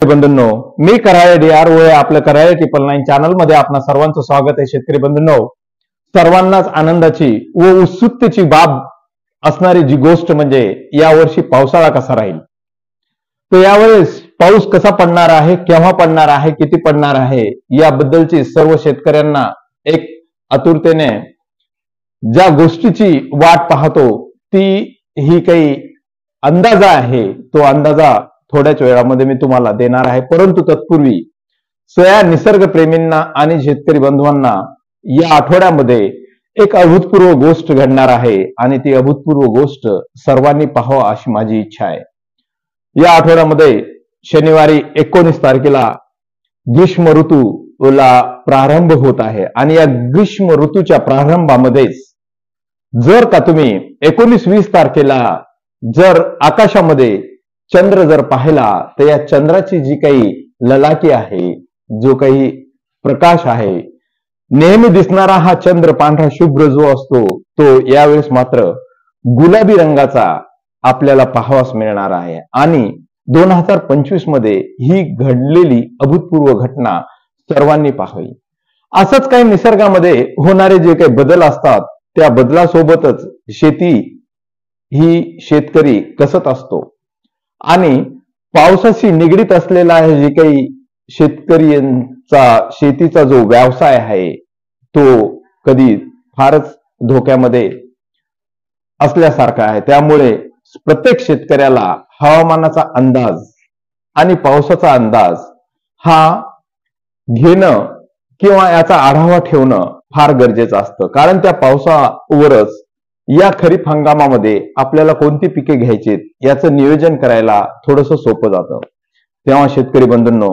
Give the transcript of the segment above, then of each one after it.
बंधूंनो, मी Karale DR व आपलं Karale 999 channel मध्ये आपणा सर्वांचं स्वागत आहे। शेतकरी बंधूंनो, सर्वांनाच आनंदाची व उत्सुकतेची बाब असणारी जी गोष्ट म्हणजे यावर्षी पावसाळा कसा राहील। तो यावेळेस पाऊस कसा पडणार आहे, केव्हा पडणार आहे, किती पडणार आहे याबद्दलची सर्व शेतकऱ्यांना एक आतुरतेने ज्या गोष्टीची वाट पाहतो ती ही काही अंदाजा आहे। तो अंदाजा थोड्याच वेळामध्ये मी तुम्हाला देणार आहे, परंतु तत्पूर्वी सगळ्या निसर्गप्रेमींना आणि शेतकरी बंधूंना या आठवड्यामध्ये एक अभूतपूर्व गोष्ट घडणार आहे आणि ती अभूतपूर्व गोष्ट सर्वांनी पाहावा अशी माझी इच्छा आहे। या आठवड्यामध्ये शनिवारी 19 तारखेला ग्रीष्म ऋतूला प्रारंभ होत आहे आणि या ग्रीष्म ऋतूच्या प्रारंभामध्येच जर का तुम्ही 19-20 तारखेला जर आकाशामध्ये चंद्र जर पाहिला तर या चंद्राची जी काही ललाटी आहे, जो काही प्रकाश आहे, नेहमी दिसणारा हा चंद्र पांढरा शुभ्र जो असतो तो यावेळेस मात्र गुलाबी रंगाचा आपल्याला पाहावास मिळणार आहे। आणि 2025 मध्ये ही घडलेली अभूतपूर्व घटना सर्वांनी पाहावी। असंच काही निसर्गामध्ये होणारे जे काही बदल असतात त्या बदलासोबतच शेती ही शेतकरी कसत असतो आणि पावसाशी निगडीत असलेला आहे जे काही शेतकऱ्यांचा शेतीचा जो व्यवसाय आहे तो कधी फारच धोक्यामध्ये असल्यासारखा आहे। त्यामुळे प्रत्येक शेतकऱ्याला हवामानाचा अंदाज आणि पावसाचा अंदाज हा घेणं किंवा याचा आढावा ठेवणं फार गरजेचं असतं, कारण त्या पावसावरच या खरीप हंगामामध्ये आपल्याला कोणती पिके घ्यायची याचं नियोजन करायला थोडंसं सोपं जातं। तेव्हा शेतकरी बंधूंनो,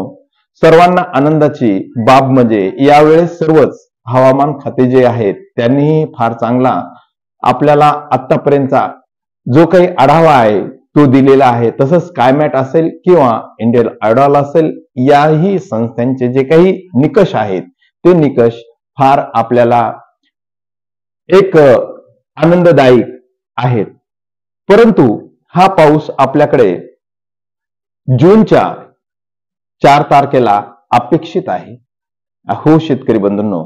सर्वांना आनंदाची बाब म्हणजे यावेळेस सर्वच हवामान खाते जे आहेत त्यांनीही फार चांगला आपल्याला आतापर्यंतचा जो काही आढावा आहे तो दिलेला आहे। तसंच स्कायमॅट असेल किंवा इंडियन आयडॉल असेल, याही संस्थांचे जे काही निकष आहेत ते निकष फार आपल्याला एक आनंददायक आहेत। परंतु हा पाऊस आपल्याकडे जूनच्या 4 तारखेला अपेक्षित आहे। हो शेतकरी बंधूंनो,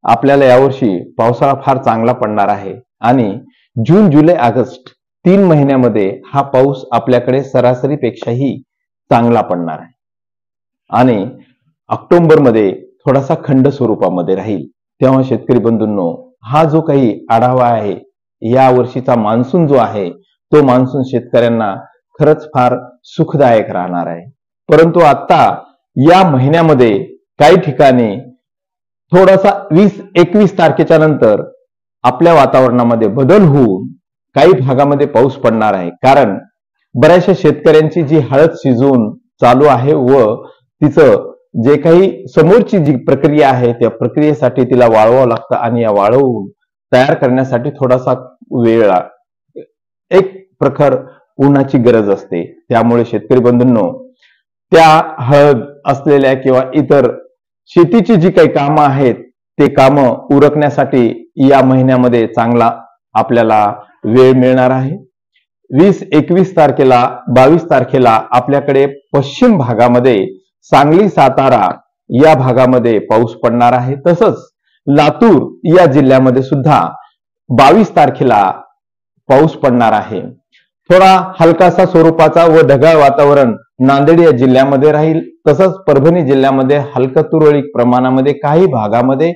आपल्याला यावर्षी पावसाळा फार चांगला पडणार आहे आणि जून, जुलै, ऑगस्ट 3 महिन्यामध्ये हा पाऊस आपल्याकडे सरासरीपेक्षाही चांगला पडणार आहे आणि ऑक्टोबर मध्ये थोडासा खंड स्वरूपामध्ये राहील। तेव्हा शेतकरी बंधूंनो, हा जो काही आढावा आहे या वर्षीचा मान्सून जो आहे तो मान्सून शेतकऱ्यांना खरंच फार सुखदायक राहणार आहे। परंतु आता या महिन्यामध्ये काही ठिकाणी थोडासा 20-21 तारखेच्या नंतर आपल्या वातावरणामध्ये बदल होऊन काही भागामध्ये पाऊस पडणार आहे, कारण बऱ्याचशा शेतकऱ्यांची जी हळद शिजवून चालू आहे व तिचं जे काही समोरची जी प्रक्रिया आहे त्या प्रक्रियेसाठी तिला वाळवावं लागतं आणि या वाळवून तयार करण्यासाठी थोडासा वेळ, एक प्रखर उन्हाची गरज असते। त्यामुळे शेतकरी बंधूंनो, त्या हळद असलेल्या किंवा इतर शेतीची जी काही कामं आहेत ते कामं उरकण्यासाठी या महिन्यामध्ये चांगला आपल्याला वेळ मिळणार आहे। 20-21 तारखेला 22 तारखेला आपल्याकडे पश्चिम भागामध्ये सांगली, सातारा या भागामध्ये पाऊस पडणार आहे। तसंच लातूर या जिल्ह्यामध्ये सुद्धा 22 तारखेला पाऊस पडणार आहे। थोडा हलकासा स्वरूपाचा व ढगाळ वातावरण नांदेड या जिल्ह्यामध्ये राहील। तसंच परभणी जिल्ह्यामध्ये हलका तुरळक प्रमाणामध्ये, काही भागामध्ये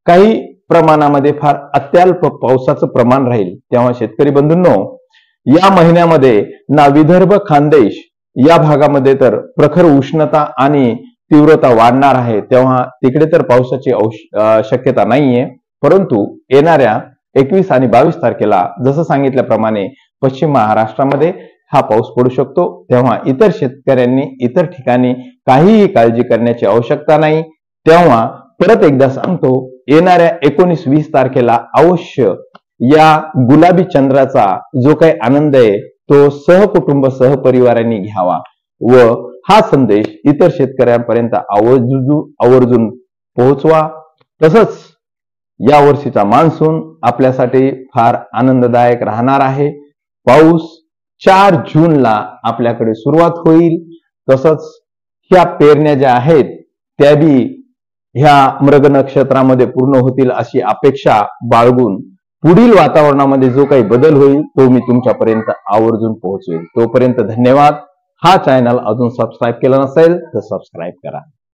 काही प्रमाणामध्ये फार अत्यल्प पावसाचं प्रमाण राहील। तेव्हा शेतकरी बंधूंनो, या महिन्यामध्ये ना विदर्भ, खानदेश या भागामध्ये तर प्रखर उष्णता आणि तीव्रता वाढणार आहे। तेव्हा तिकडे तर पावसाची शक्यता नाहीये, परंतु येणाऱ्या 21 आणि 22 तारखेला जसं सांगितल्याप्रमाणे पश्चिम महाराष्ट्रामध्ये हा पाऊस पडू शकतो। तेव्हा इतर शेतकऱ्यांनी इतर ठिकाणी काहीही काळजी करण्याची आवश्यकता नाही। तेव्हा परत एकदा सांगतो, येणाऱ्या 19-20 तारखेला अवश्य या गुलाबी चंद्राचा जो काही आनंद आहे तो सहकुटुंब सहपरिवारांनी घ्यावा व हा संदेश इतर शेतकऱ्यांपर्यंत आवर्जून पोहोचवा। तसंच या वर्षीचा मान्सून आपल्यासाठी फार आनंददायक राहणार आहे। पाऊस 4 जूनला आपल्याकडे सुरुवात होईल। तसंच ह्या पेरण्या ज्या आहेत त्या बी ह्या मृग नक्षत्रामध्ये पूर्ण होतील अशी अपेक्षा बाळगून पुढील वातावरणामध्ये जो काही बदल होईल तो मी तुमच्यापर्यंत आवर्जून पोहोचवेल. तोपर्यंत धन्यवाद. हा चॅनल अजून सबस्क्राईब केला नसेल तर सबस्क्राईब करा.